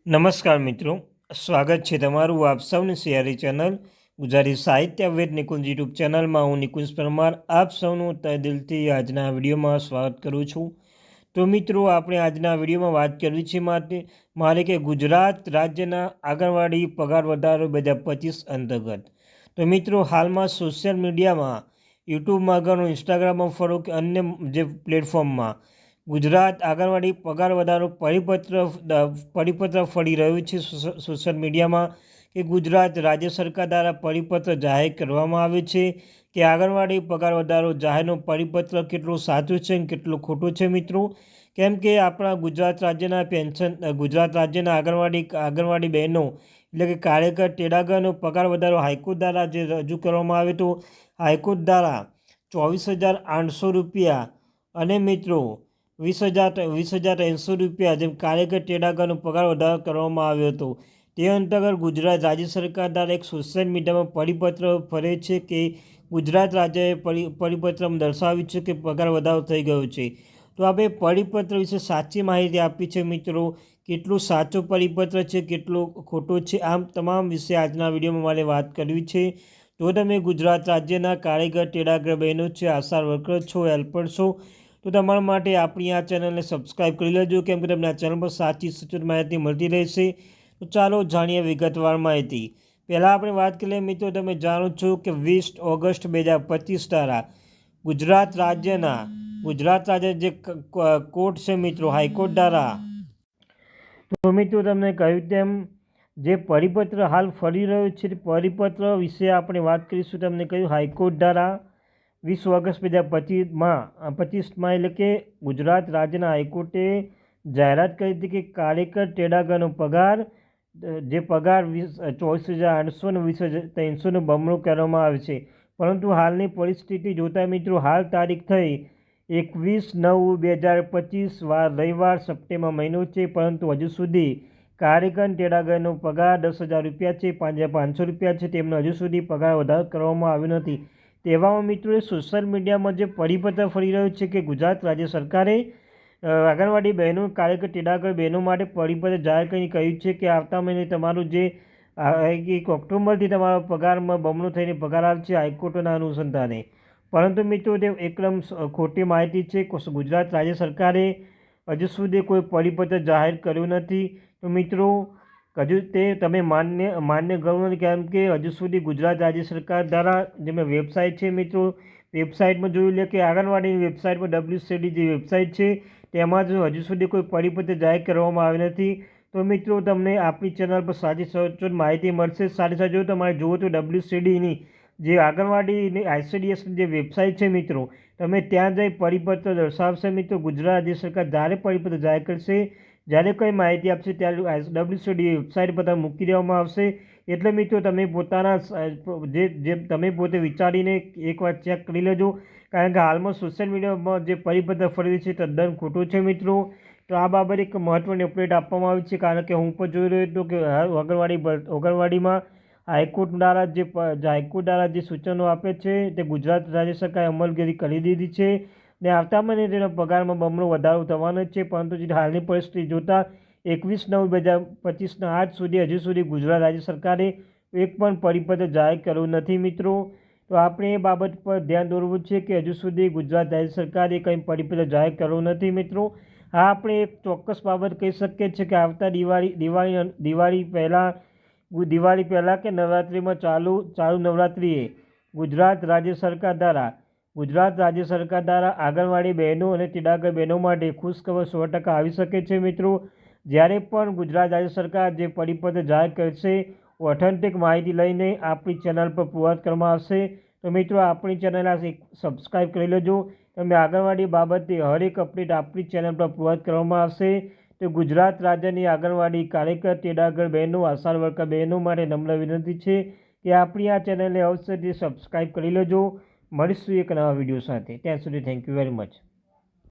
નમસ્કાર મિત્રો, સ્વાગત છે તમારું આપ સૌની સિયારી ચેનલ ગુજરાતી સાહિત્ય વેદ નિકુંજ યુટ્યુબ ચેનલમાં. હું નિકુંજ પરમાર આપ સૌનું તહે દિલથી આજના વિડીયોમાં સ્વાગત કરું છું. તો મિત્રો, આપણે આજના વિડીયોમાં વાત કરવી છે મારે કે ગુજરાત રાજ્યના આંગણવાડી પગાર વધારો 2025 અંતર્ગત. તો મિત્રો, હાલમાં સોશિયલ મીડિયામાં, યુટ્યુબમાં ઘણું, ઇન્સ્ટાગ્રામમાં ફરો કે અન્ય જે પ્લેટફોર્મમાં ગુજરાત આંગણવાડી પગાર વધારો પરિપત્ર ફરી રહ્યું છે સોશિયલ મીડિયામાં કે ગુજરાત રાજ્ય સરકાર દ્વારા પરિપત્ર જાહેર કરવામાં આવ્યો છે કે આંગણવાડી પગાર વધારો જાહેરનો પરિપત્ર કેટલો સાચો છે અને કેટલો ખોટો છે મિત્રો. કેમ કે આપણા ગુજરાત રાજ્યના આંગણવાડી બહેનો એટલે કે કાર્યકર તેડાગરનો પગાર વધારો હાઈકોર્ટ દ્વારા જે રજૂ કરવામાં આવ્યો હતો, હાઈકોર્ટ દ્વારા 24,800 રૂપિયા અને મિત્રો 20,300 રૂપિયા જેમ કાર્યકર તેડાગરનો પગાર વધારો કરવામાં આવ્યો હતો. તે અંતર્ગત ગુજરાત રાજ્ય સરકાર દ્વારા એક સોશિયલ મીડિયામાં પરિપત્ર ફરે છે કે ગુજરાત રાજ્યએ પરિપત્રમાં દર્શાવ્યું છે કે પગાર વધારો થઈ ગયો છે. તો આપણે પરિપત્ર વિશે સાચી માહિતી આપી છે મિત્રો. કેટલું સાચો પરિપત્ર છે, કેટલો ખોટો છે, આમ તમામ વિશે આજના વિડીયોમાં મારે વાત કરવી છે. જો તમે ગુજરાત રાજ્યના કારીગર તેડાગર બહેનો છે, આશા વર્કર છો, હેલ્પર છો, તો તમારા માટે આપણી આ ચેનલને સબસ્ક્રાઈબ કરી લેજો, કેમ કે તમને આ ચેનલ પર સાચી સચોટ માહિતી મળતી રહેશે. તો ચાલો જાણીએ વિગતવાર માહિતી. પહેલાં આપણે વાત કરીએ મિત્રો, તમે જાણો છો કે 20 ઓગસ્ટ 2025 દ્વારા ગુજરાત રાજ્ય જે કોર્ટ છે મિત્રો, હાઈકોર્ટ દ્વારા, તો મિત્રો તમને કહ્યું તેમ જે પરિપત્ર હાલ ફરી રહ્યો છે, પરિપત્ર વિશે આપણે વાત કરીશું. તમને કહ્યું હાઈકોર્ટ દ્વારા 20 ઓગસ્ટ 2025માં એટલે કે ગુજરાત રાજ્યના હાઈકોર્ટે જાહેરાત કરી હતી કે કાર્યકર તેડાગરનો પગાર 24,800 અને 20,300 બમણો કરવામાં આવે છે. પરંતુ હાલની પરિસ્થિતિ જોતા મિત્રો, હાલ તારીખ થઈ 21/9/2025 રવિવાર, સપ્ટેમ્બર મહિનો છે, પરંતુ હજુ સુધી કાર્યકર તેડાગરનો પગાર 10,000 રૂપિયા છે, 5,500 રૂપિયા છે, તેમનો હજુ સુધી પગાર વધારો કરવામાં આવ્યો નથી. તેવામાં મિત્રો, સોશિયલ મીડિયામાં જે પરિપત્ર ફરી રહ્યો છે કે ગુજરાત રાજ્ય સરકારે આંગણવાડી બહેનો, કાર્યકર તેડાગર બહેનો માટે પરિપત્ર જાહેર કરીને કહ્યું છે કે આવતા મહિને તમારું જે 1 ઓક્ટોબરથી તમારો પગારમાં બમણો થઈને પગાર આવશે હાઈકોર્ટના અનુસંધાને. પરંતુ મિત્રો, તે એકદમ ખોટી માહિતી છે. ગુજરાત રાજ્ય સરકારે હજુ સુધી કોઈ પરિપત્ર જાહેર કર્યો નથી. તો મિત્રો, હજુ તે તમે માન્ય ગણવું નથી, કેમ કે હજુ સુધી ગુજરાત રાજ્ય સરકાર દ્વારા જે વેબસાઇટ છે મિત્રો, વેબસાઇટમાં જોઈ લે કે આંગણવાડીની વેબસાઇટમાં WCD જે વેબસાઇટ છે તેમાં હજુ સુધી કોઈ પરિપત્ર જાહેર કરવામાં આવ્યો નથી. તો મિત્રો, તમને આપણી ચેનલ પર સાચી સચોટ માહિતી મળશે. સાથે સાથે જો તમારે જુઓ તો WCDની જે આંગણવાડીની ICDSની જે વેબસાઇટ છે મિત્રો, તમે ત્યાં જઈ પરિપત્ર દર્શાવશે મિત્રો. ગુજરાત રાજ્ય સરકાર જ્યારે પરિપત્ર જાહેર કરશે, જ્યારે કંઈ માહિતી આપશે ત્યારે WCD વેબસાઇટ પર મૂકી દેવામાં આવશે. એટલે મિત્રો, તમે પોતાના જે તમે પોતે વિચારીને એકવાર ચેક કરી લેજો, કારણ કે હાલમાં સોશિયલ મીડિયામાં જે પરિપત્ર ફરી છે તદ્દન ખોટું છે મિત્રો. તો આ બાબતે એક મહત્ત્વની અપડેટ આપવામાં આવી છે, કારણ કે હું પણ જોઈ રહ્યો હતો કે આંગણવાડીમાં હાઈકોર્ટ દ્વારા જે સૂચનો આપે છે તે ગુજરાત રાજ્ય સરકારે અમલગીરી કરી દીધી છે ને આવતા મહિને તેનો પગારમાં બમણો વધારો થવાનો છે. પરંતુ હાલની પરિસ્થિતિ જોતાં 21/9/2025ના આજ સુધી હજુ સુધી ગુજરાત રાજ્ય સરકારે એક પણ પરિપત્ર જાહેર કર્યો નથી મિત્રો. તો આપણે એ બાબત પર ધ્યાન દોરવું છે કે હજુ સુધી ગુજરાત રાજ્ય સરકારે કંઈ પરિપત્ર જાહેર કર્યો નથી મિત્રો. હા, આપણે એક ચોક્કસ બાબત કહી શકીએ છીએ કે આવતા દિવાળી પહેલાં કે નવરાત્રિમાં ચાલુ નવરાત્રિએ ગુજરાત રાજ્ય સરકાર દ્વારા આંગણવાડી બહેનો અને તેડાગર બહેનો માટે ખુશખબર 100% આવી શકે છે મિત્રો. જ્યારે પણ ગુજરાત રાજ્ય સરકાર જે પરિપત્ર જાહેર કરશે, ઓથેન્ટિક માહિતી લઈને આપણી ચેનલ પર પુરવાર કરવામાં આવશે. તો મિત્રો, આપણી ચેનલ સબસ્ક્રાઈબ કરી લેજો. તમે આંગણવાડી બાબતે હરેક અપડેટ આપણી ચેનલ પર પુરવાર કરવામાં આવશે. તો ગુજરાત રાજ્યની આંગણવાડી કાર્યકર તેડાગર બહેનો, આશા વર્કર બહેનો માટે નમ્ર વિનંતી છે કે આપણી આ ચેનલને અવશ્યથી સબસ્ક્રાઈબ કરી લેજો. મળીશું એક નવા વિડીયો સાથે. ત્યાં સુધી થેન્ક યુ વેરી મચ.